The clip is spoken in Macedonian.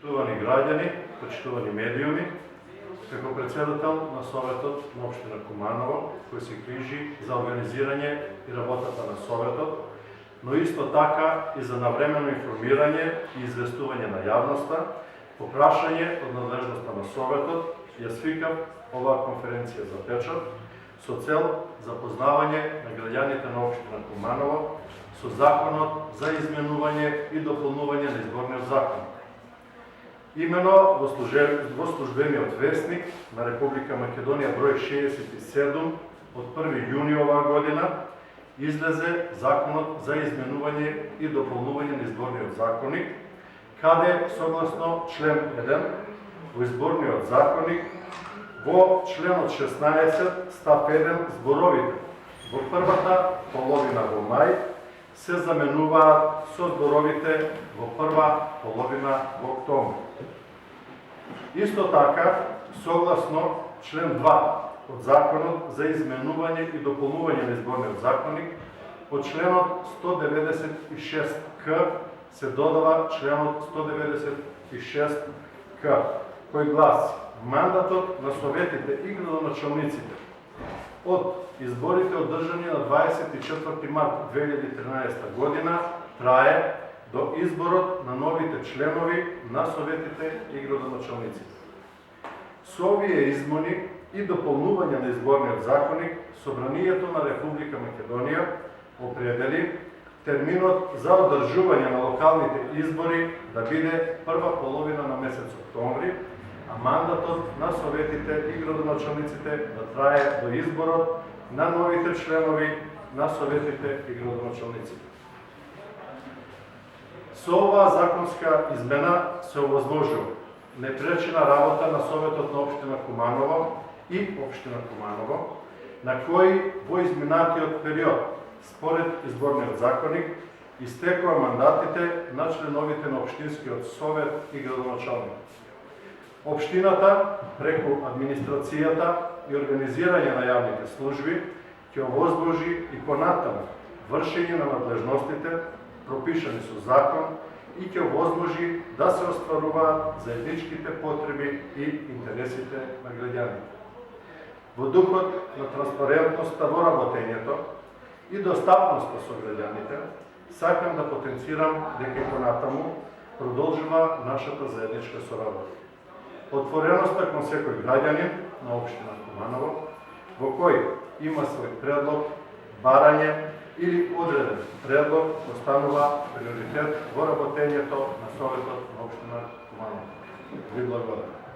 Почитувани граѓани, почитувани медиуми, како председател на Советот на општина Куманово, кој се грижи за организирање и работата на Советот, но исто така и за навремено информирање и известување на јавноста, по прашање од надлежноста на Советот, ја свикав оваа конференција за печат, со цел запознавање на граѓаните на општина Куманово со законот за изменување и дополнување на изборниот закон. Имено во службениот весник на Република Македонија број 67 од 1 јуни оваа година излезе законот за изменување и дополнување на изборниот законник, каде согласно член 1 во изборниот законник во членот 16 став 1 зборовите во првата половина во мај се заменуваат со зборовите во прва половина во октомври. Исто така, согласно член 2 од Законот за изменување и дополнување на изборниот законник, од членот 196к се додава членот 196к, кој гласи: мандатот на советите и градоначалниците од изборите одржани на 24 март 2013 година трае до изборот на новите членови на советите и градоначалниците. Со овие измени и дополнување на изборниот законник, Собранието на Република Македонија определи терминот за одржување на локалните избори да биде прва половина на месец октомври, а мандатот на советите и градоначалниците да трае до изборот на новите членови на советите и градоначалниците. Со оваа законска измена се овозможува непречена работа на Советот на општина Куманово и општина Куманово, на кој во изминатиот период, според изборниот законник, истекоа мандатите на членовите на општинскиот совет и градоначалник. Општината, преку администрацијата и организирање на јавните служби, ќе овозможи и понатаму вршење на надлежностите пропишани со закон и ќе овозможи да се остваруваат заедничките потреби и интересите на граѓаните. Во духот на транспарентноста во работењето и достапноста со граѓаните, сакам да потенцирам дека и понатаму продолжува нашата заедничка соработа. Отвореноста кон секој граѓанин на општина Куманово, во кој има свој предлог, барање или одреден предлог, останува приоритет во работењето на Советот на општина Куманово. Ви благодарам.